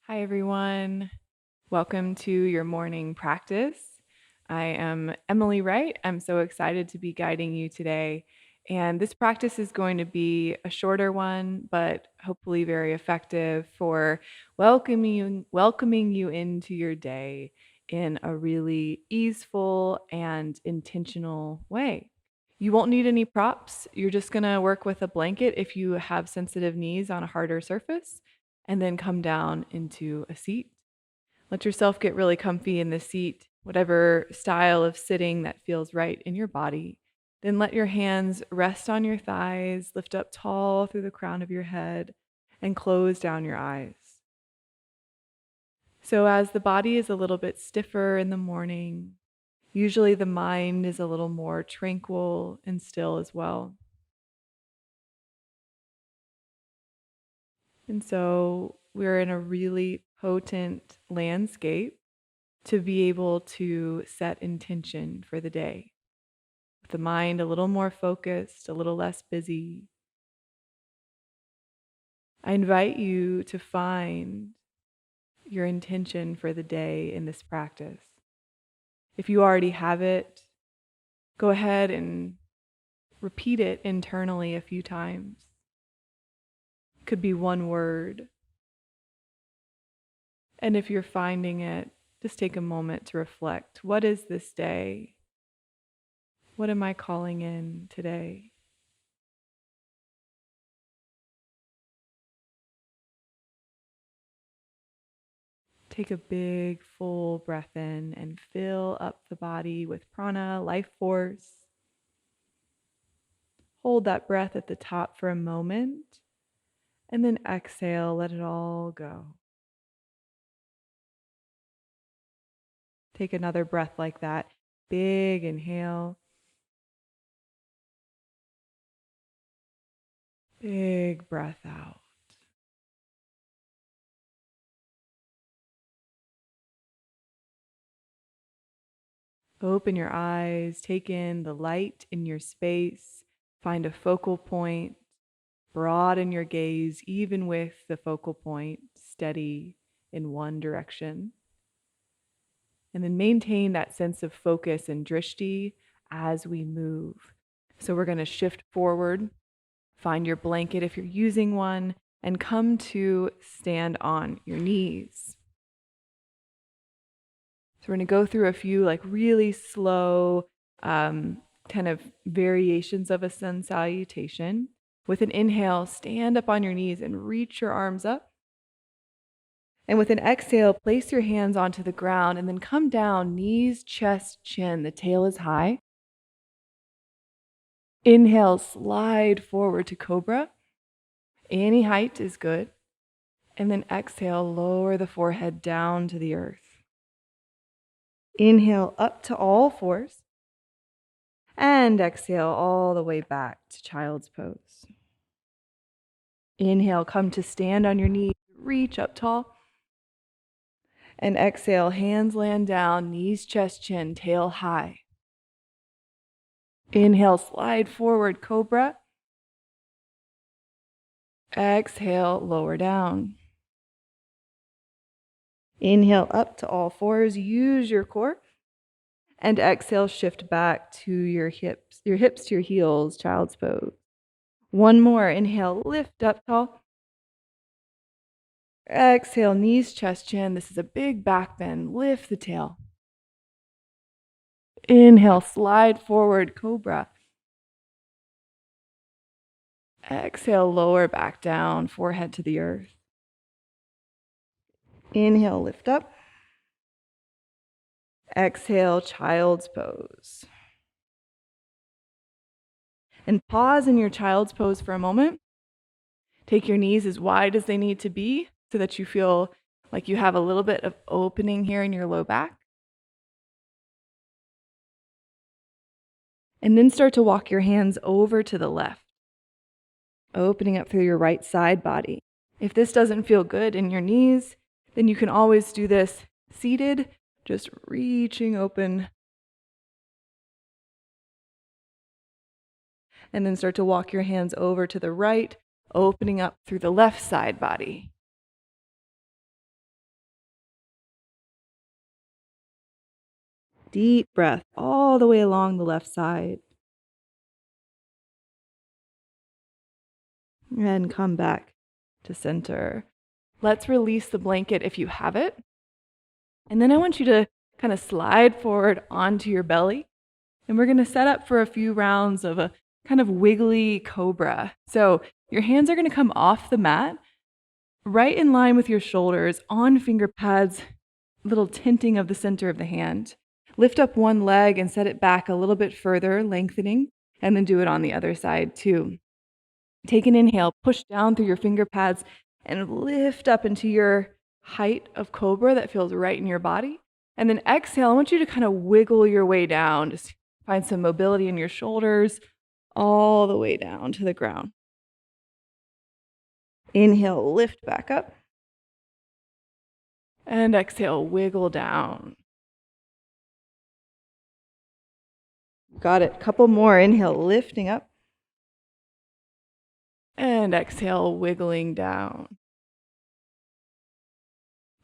Hi, everyone. Welcome to your morning practice. I am Emily Wright. I'm so excited to be guiding you today. And this practice is going to be a shorter one, but hopefully very effective for welcoming you into your day in a really easeful and intentional way. You won't need any props. You're just going to work with a blanket if you have sensitive knees on a harder surface, and then come down into a seat. Let yourself get really comfy in the seat, whatever style of sitting that feels right in your body. Then let your hands rest on your thighs, lift up tall through the crown of your head, and close down your eyes. So, as the body is a little bit stiffer in the morning, usually the mind is a little more tranquil and still as well. And so, we're in a really potent landscape to be able to set intention for the day. With the mind a little more focused, a little less busy, I invite you to find your intention for the day in this practice. If you already have it, go ahead and repeat it internally a few times. It could be one word. And if you're finding it, just take a moment to reflect. What is this day? What am I calling in today? Take a big, full breath in and fill up the body with prana, life force. Hold that breath at the top for a moment, and then exhale, let it all go. Take another breath like that. Big inhale, big breath out. Open your eyes, take in the light in your space, find a focal point, broaden your gaze, even with the focal point steady in one direction. And then maintain that sense of focus and drishti as we move. So we're going to shift forward, find your blanket if you're using one, and come to stand on your knees. So we're going to go through a few really slow kind of variations of a sun salutation. With an inhale, stand up on your knees and reach your arms up. And with an exhale, place your hands onto the ground and then come down, knees, chest, chin. The tail is high. Inhale, slide forward to cobra. Any height is good. And then exhale, lower the forehead down to the earth. Inhale up to all fours. And exhale all the way back to child's pose. Inhale, come to stand on your knees, reach up tall. And exhale, hands land down, knees, chest, chin, tail high. Inhale, slide forward, cobra. Exhale, lower down. Inhale up to all fours, use your core. And exhale, shift back to your hips to your heels, child's pose. One more, inhale, lift up tall. Exhale, knees, chest, chin. This is a big back bend, lift the tail. Inhale, slide forward, cobra. Exhale, lower back down, forehead to the earth. Inhale, lift up. Exhale, child's pose. And pause in your child's pose for a moment. Take your knees as wide as they need to be so that you feel like you have a little bit of opening here in your low back. And then start to walk your hands over to the left, opening up through your right side body. If this doesn't feel good in your knees, then you can always do this seated, just reaching open. And then start to walk your hands over to the right, opening up through the left side body. Deep breath all the way along the left side. And come back to center. Let's release the blanket if you have it. And then I want you to kind of slide forward onto your belly. And we're going to set up for a few rounds of a kind of wiggly cobra. So your hands are going to come off the mat, right in line with your shoulders, on finger pads, little tinting of the center of the hand. Lift up one leg and set it back a little bit further, lengthening, and then do it on the other side too. Take an inhale, push down through your finger pads, and lift up into your height of cobra that feels right in your body. And then exhale, I want you to kind of wiggle your way down. Just find some mobility in your shoulders all the way down to the ground. Inhale, lift back up. And exhale, wiggle down. Got it. Couple more. Inhale, lifting up. And exhale, wiggling down.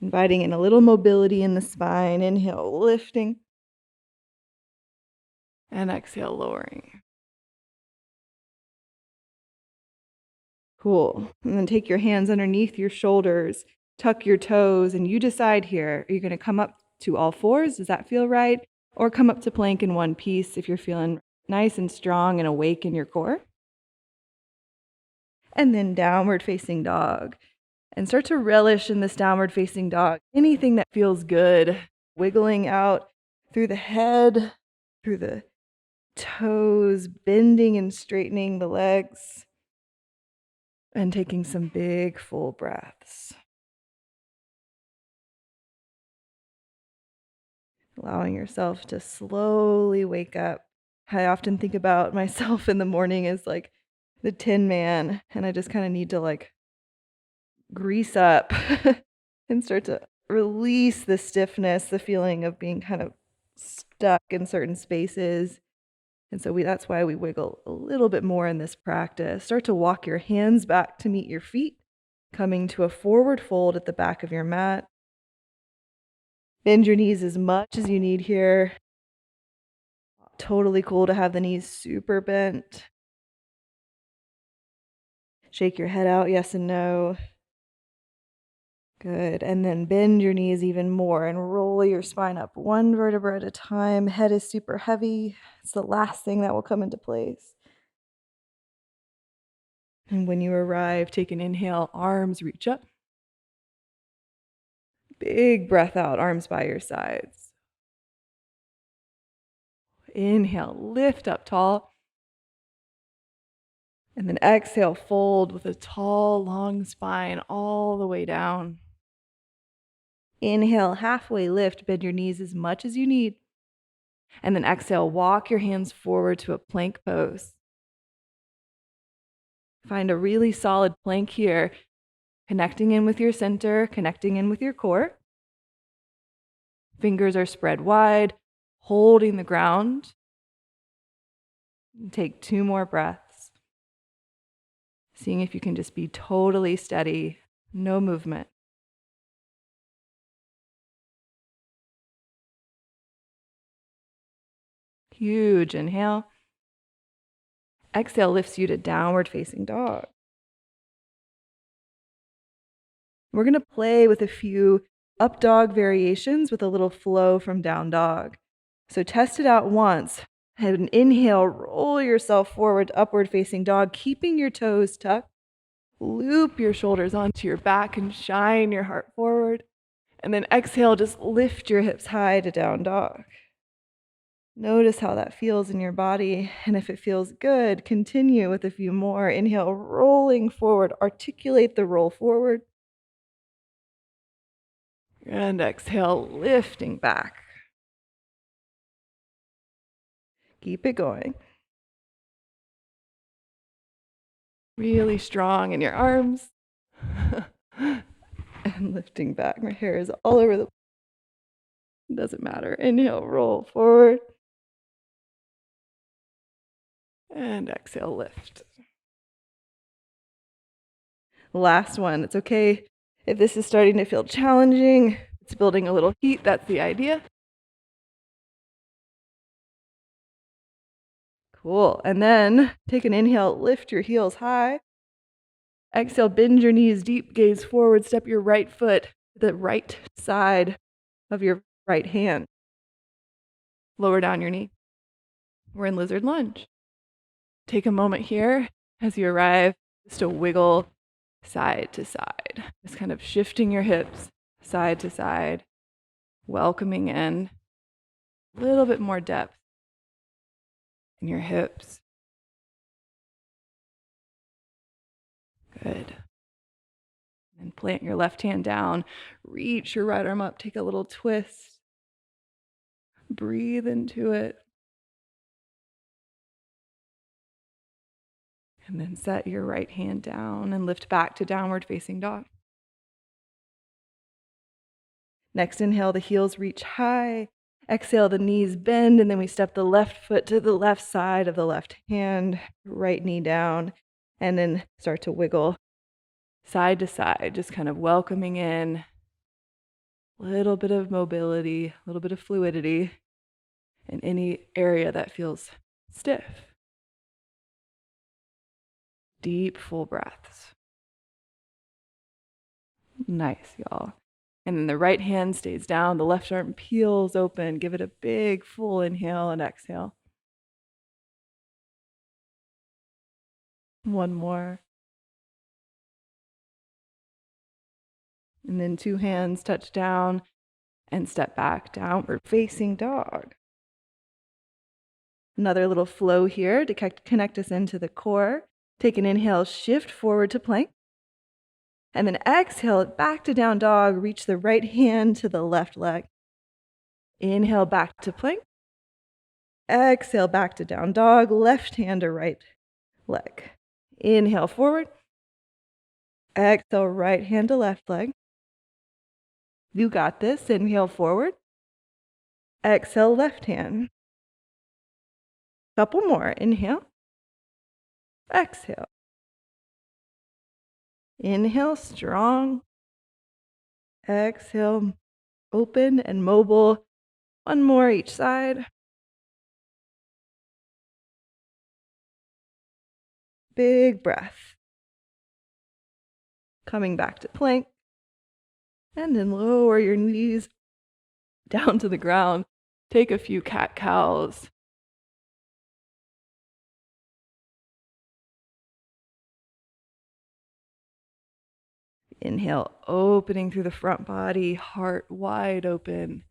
Inviting in a little mobility in the spine. Inhale, lifting. And exhale, lowering. Cool. And then take your hands underneath your shoulders, tuck your toes, and you decide here, are you going to come up to all fours? Does that feel right? Or come up to plank in one piece if you're feeling nice and strong and awake in your core. And then downward facing dog. And start to relish in this downward facing dog. Anything that feels good, wiggling out through the head, through the toes, bending and straightening the legs, and taking some big full breaths. Allowing yourself to slowly wake up. I often think about myself in the morning as like the Tin Man, and I just kind of need to like grease up and start to release the stiffness, the feeling of being kind of stuck in certain spaces. And so that's why we wiggle a little bit more in this practice. Start to walk your hands back to meet your feet, coming to a forward fold at the back of your mat. Bend your knees as much as you need here. Totally cool to have the knees super bent. Shake your head out, yes and no. Good. And then bend your knees even more and roll your spine up one vertebra at a time. Head is super heavy. It's the last thing that will come into place. And when you arrive, take an inhale, arms reach up. Big breath out, arms by your sides. Inhale, lift up tall. And then exhale, fold with a tall, long spine all the way down. Inhale, halfway lift, bend your knees as much as you need. And then exhale, walk your hands forward to a plank pose. Find a really solid plank here, connecting in with your center, connecting in with your core. Fingers are spread wide, holding the ground. Take 2 more breaths. Seeing if you can just be totally steady, no movement. Huge inhale. Exhale lifts you to downward facing dog. We're going to play with a few up dog variations with a little flow from down dog. So test it out once. Have an inhale, roll yourself forward, upward facing dog, keeping your toes tucked. Loop your shoulders onto your back and shine your heart forward. And then exhale, just lift your hips high to down dog. Notice how that feels in your body. And if it feels good, continue with a few more. Inhale, rolling forward. Articulate the roll forward. And exhale, lifting back. Keep it going. Really strong in your arms. And lifting back. My hair is all over the... Doesn't matter. Inhale, roll forward. And exhale, lift. Last one. It's okay if this is starting to feel challenging. It's building a little heat. That's the idea. Cool. And then take an inhale, lift your heels high. Exhale, bend your knees deep, gaze forward, step your right foot to the right side of your right hand. Lower down your knee. We're in lizard lunge. Take a moment here as you arrive just to wiggle side to side, just kind of shifting your hips side to side, welcoming in a little bit more depth in your hips. Good. And plant your left hand down, reach your right arm up, take a little twist, breathe into it. And then set your right hand down and lift back to downward facing dog. Next inhale, the heels reach high. Exhale, the knees bend, and then we step the left foot to the left side of the left hand, right knee down, and then start to wiggle side to side, just kind of welcoming in a little bit of mobility, a little bit of fluidity in any area that feels stiff. Deep, full breaths. Nice, y'all. And then the right hand stays down, the left arm peels open. Give it a big, full inhale and exhale. One more. And then two hands touch down and step back, downward facing dog. Another little flow here to connect us into the core. Take an inhale, shift forward to plank. And then exhale back to down dog. Reach the right hand to the left leg. Inhale back to plank. Exhale back to down dog. Left hand to right leg. Inhale forward. Exhale right hand to left leg. You got this. Inhale forward. Exhale left hand. Couple more. Inhale. Exhale. Inhale, strong. Exhale, open and mobile. One more each side. Big breath. Coming back to plank. And then lower your knees down to the ground. Take a few cat-cows. Inhale, opening through the front body, heart wide open.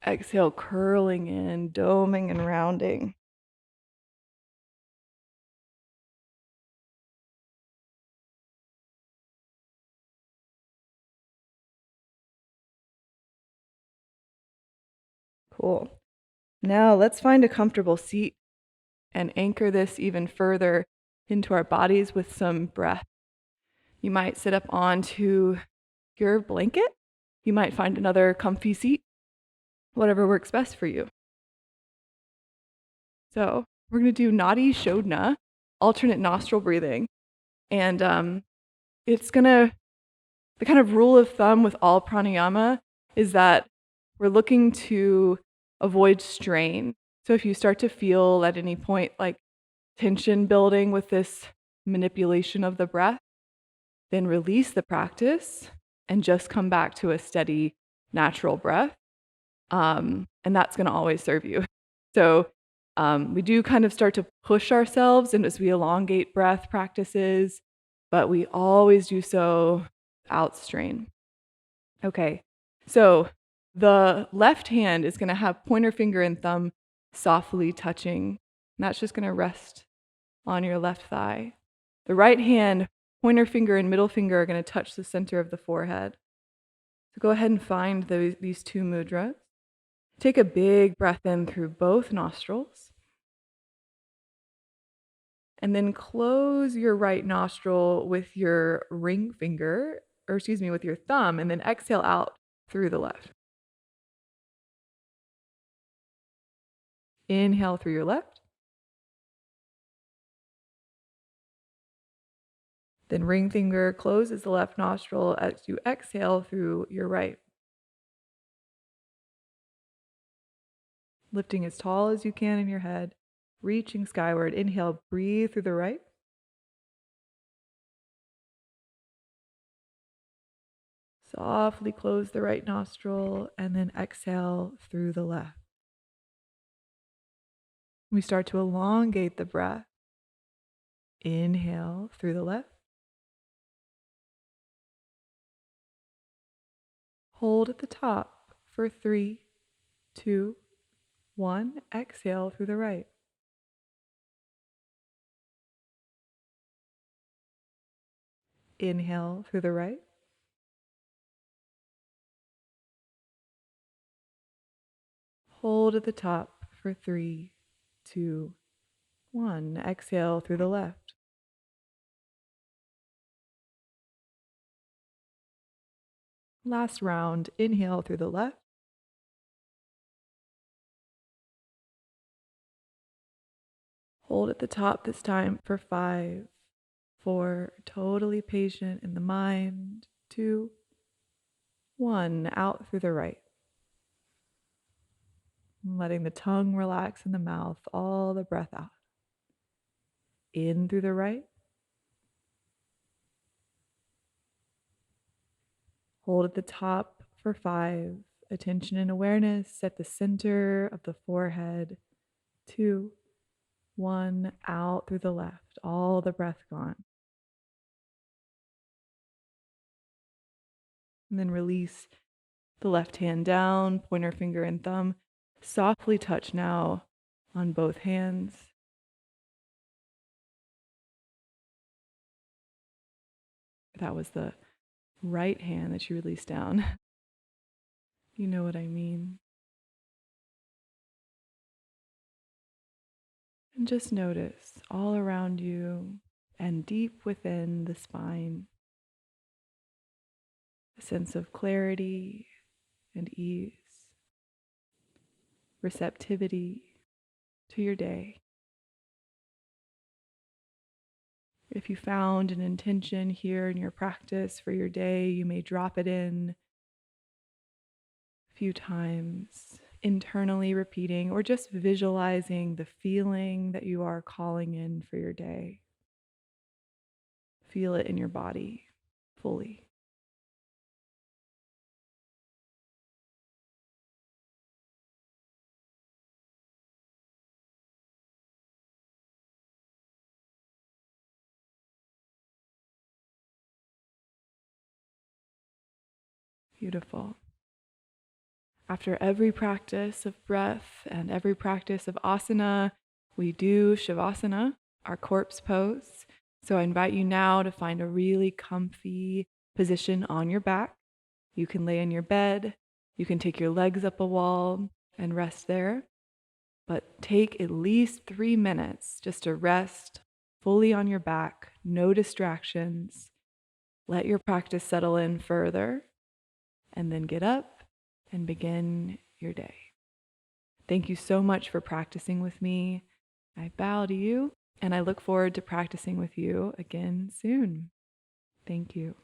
Exhale, curling in, doming and rounding. Cool. Now let's find a comfortable seat and anchor this even further into our bodies with some breath. You might sit up onto your blanket. You might find another comfy seat, whatever works best for you. So we're going to do Nadi Shodhana, alternate nostril breathing. And the kind of rule of thumb with all pranayama is that we're looking to avoid strain. So if you start to feel at any point like tension building with this manipulation of the breath, then release the practice and just come back to a steady, natural breath. And that's going to always serve you. So we do kind of start to push ourselves and as we elongate breath practices, but we always do so without strain. Okay, so the left hand is going to have pointer finger and thumb softly touching. And that's just going to rest on your left thigh. The right hand, pointer finger and middle finger are going to touch the center of the forehead. So go ahead and find these two mudras. Take a big breath in through both nostrils. And then close your right nostril with your ring finger, with your thumb, and then exhale out through the left. Inhale through your left. Then ring finger closes the left nostril as you exhale through your right. Lifting as tall as you can in your head. reaching skyward. Inhale, breathe through the right. Softly close the right nostril and then exhale through the left. We start to elongate the breath. Inhale through the left. Hold at the top for 3, 2, 1. Exhale through the right. Inhale through the right. Hold at the top for 3, 2, 1. Exhale through the left. Last round. Inhale through the left. Hold at the top this time for 5, 4. Totally patient in the mind. 2, 1. Out through the right. Letting the tongue relax in the mouth, all the breath out. In through the right. Hold at the top for 5. Attention and awareness at the center of the forehead. 2, 1. Out through the left, all the breath gone. And then release the left hand down, pointer finger and thumb. Softly touch now on both hands. That was the right hand that you released down. You know what I mean. And just notice all around you and deep within the spine a sense of clarity and ease, receptivity to your day. If you found an intention here in your practice for your day, you may drop it in a few times, internally repeating or just visualizing the feeling that you are calling in for your day. Feel it in your body fully. Beautiful. After every practice of breath and every practice of asana, we do shavasana, our corpse pose. So I invite you now to find a really comfy position on your back. You can lay in your bed, you can take your legs up a wall and rest there, but take at least 3 minutes just to rest fully on your back, no distractions. Let your practice settle in further, and then get up and begin your day. Thank you so much for practicing with me. I bow to you, and I look forward to practicing with you again soon. Thank you.